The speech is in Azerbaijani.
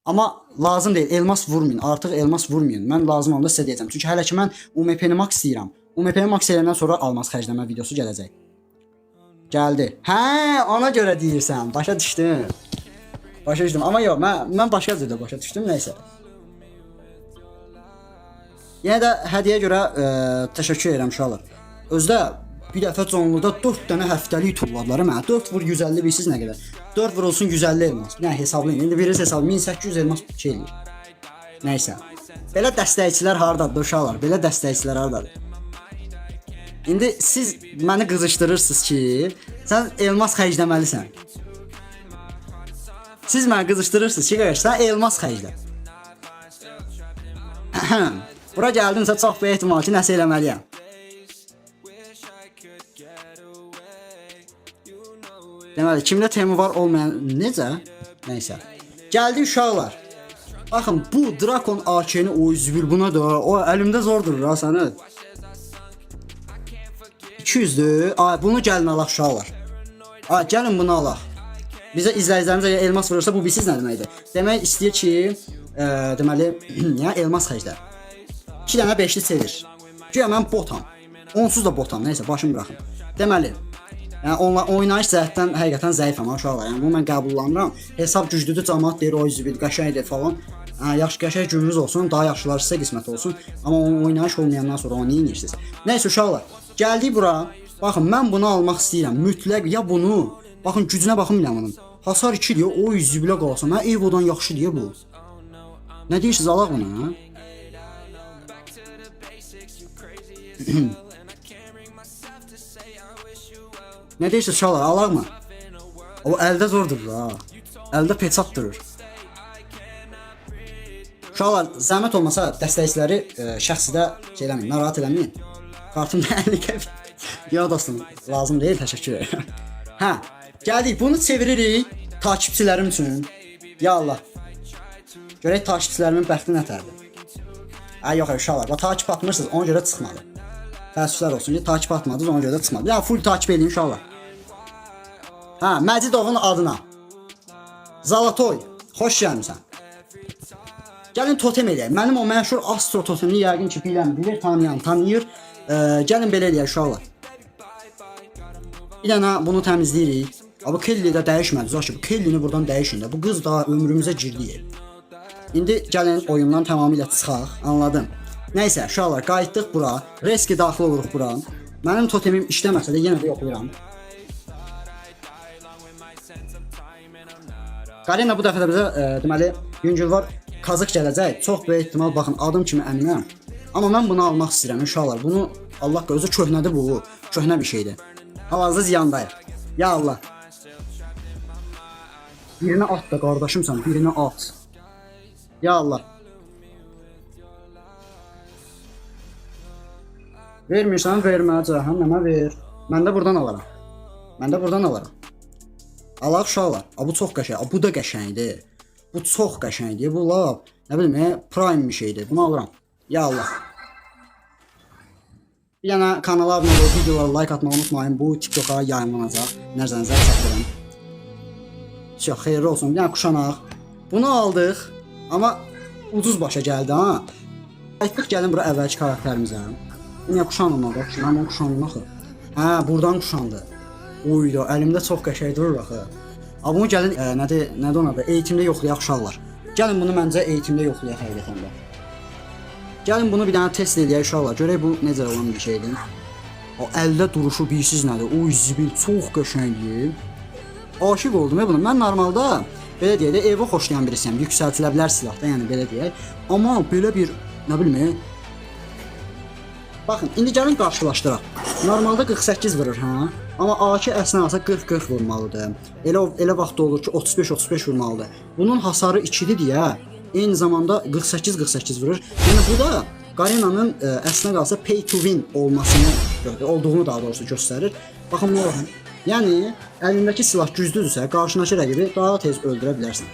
Amma lazım deyil, elmas vurmayın, artıq elmas vurmayın. Mən lazım olanda sizə deyəcəm. Çünki hələ ki mən UMP-ni max istəyirəm. UMP-ni max eləyəndən sonra almaz xərcləmə videosu gələcək. Gəldi. Hə, ona görə deyirsən. Başa düşdüm. Başa düşdüm. Amma yox, mən başqa cürdə başa düşdüm, nəysə. Yenə də hədiyə görə təşəkkür edirəm uşaqlar. Özdə bir dəfə canlıda 4 dənə həftəlik tulladılar mənə. 4 vur 150 bilirsiniz nə qədər? 4 vurulsun 150 elmas. Yəni hesablayın. İndi birisi hesab 1800 elmas şey eləyir. Nəysə. Belə dəstəkçilər hardadır uşaqlar? Belə dəstəkçilər hardadır? İndi siz məni qızışdırırsınız ki, sən elmas xərcləməlisən. Siz məni qızışdırırsınız ki, qardaş, sən elmas xərclə. Bura gəldimsə çox böyük ehtimal ki, nəsə eləməliyəm. Deməli, kimdə temi var olmayan necə? Nəysə. Gəldi uşaqlar. Baxın, bu Drakon AK-ni o üzvül buna da, o əlimdə zor durur ha səni. 200'dür. Bunu gəlin alaq uşaqlar. Gəlin bunu alaq. Bizə izləyicilərimiz əgər elmas vurursa bu bilsiz nə deməkdir? Demək istəyir ki, deməli, yəni elmas xərclər. 2 dənə 5'li çevir. Güya mən botam. Onsuz da botam. Nəysə, başım buraxın. Deməli, yəni oynayış cəhətdən həqiqətən zəifəm uşaqlar. Yəni bunu mən qəbullanmıram. Hesab güclüdür, cəmaət deyir, o üzvül qəşəngdir falan. Yaxşı qəşəng gününüz olsun, daha yaxşılar sizə qismət olsun. Amma oynayış olmayandan sonra onu yeyirsiniz. Nəysə uşaqlar, gəldik bura. Baxın, mən bunu almaq istəyirəm. Mütləq ya bunu. Baxın, gücünə baxın biləm bunun. Hasar 2 deyə o üzvülə qalsam, hə Evo'dan yaxşı deyə bu. Nə deyirsiniz, alaq bunu, hə? Nə deyirsiniz uşaqlar, alaq mı? O əldə zor durur ha. Əldə peçat durur. Uşaqlar, zəhmət olmasa dəstəkçiləri şəxsidə şey eləməyin, narahat eləməyin. Kartımda 50 qəpik. Ya dostum, lazım deyil, təşəkkür edirəm. Hə, gəldik, bunu çeviririk takipçilərim üçün. Ya Allah. Görək takipçilərimin bəxti nətərdir. Yox uşaqlar, takip atmırsınız, ona görə çıxmadı. Təəssüflər olsun ki, takip atmadınız, ona görə çıxmadı. Ya full takip edin uşaqlar. Hə, Məcidovun adına. Zalatoy, xoş gəlmisən. Gəlin totem eləyək. Mənim o məşhur Astro totemini yəqin ki, bilir, tanıyan tanıyır. Gəlin belə eləyək uşaqlar. Bir dənə bunu təmizləyirik. Bu Kelly də dəyişmədi. Zaşı bu Kelly'ni buradan dəyişin də. Bu qız daha ömrümüzə girdi. İndi gəlin oyundan tamamilə çıxaq. Anladım. Nəysə uşaqlar, qayıtdıq bura. Reski daxil oluruq bura. Mənim totemim işləməsə də yenə də yoxlayıram. Qarina bu dəfə də bizə deməli yüngül var. Kazıq gələcək. Çox böyük ehtimal, baxın, adım kimi əminəm. Amma mən bunu almaq istəyirəm uşaqlar. Bunu Allah gözü köhnədir bu. Köhnə bir şeydir. Hal-hazırda ziyandayıq. Ya Allah. Birini at da qardaşımsan, birini at. Ya Allah. Vermirsən, vermə, cəhənnəmə ver. Mən də buradan alaram. Mən də buradan alaram. Alaq uşaqlar. Bu çox qəşəng. Bu da qəşəngdir. Bu çox qəşəngdir. Bu lab, nə bilim, prime bir şeydir. Bunu alıram. Ya Allah. Bir dənə kanala abunə olub, videolara like atmağı unutmayın. Bu TikTok'a yayınlanacaq. Nəzərinizə çəkdirirəm. Çox xeyirli olsun. Bir dənə kuşanaq. Bunu aldıq. Amma ucuz başa gəldi ha. Qayıtdıq, gəlin bura əvvəlki karakterimizə. Niyə kuşanım da? Mən kuşandım axı. Hə, buradan kuşandı. Uydu, əlimdə çox qəşəng durur axı. Bunu gəlin nədir ona da eğitimdə yoxlayaq uşaqlar. Gəlin bunu məncə eğitimdə yoxlayaq həqiqətən də. Gəlin bunu bir dənə test edək uşaqlar. Görək bu necə olan bir şeydir. O əldə duruşu bilsiz nədir? O zibil çox qəşəngdir. Aşiq oldum buna. Mən normalda belə deyək də Evo xoşlayan birisiyəm. Yüksəltilə bilər silahda, yəni belə deyək. Amma belə bir nə bilim. Baxın, indi gəlin qarşılaşdıraq. Normalda 48 vurur, hə? Amma AK əslən alsa 40-40 vurmalıdır. Elə vaxt olur ki 35-35 vurmalıdır. Bunun hasarı 2-dir deyə, eyni zamanda 48-48 vurur. Yəni bu da Qarinanın əslində qalsa pay to win olduğunu daha doğrusu göstərir. Baxın, bu baxın. Yəni əlindəki silah güclüdürsə, qarşındakı rəqibi daha tez öldürə bilərsən.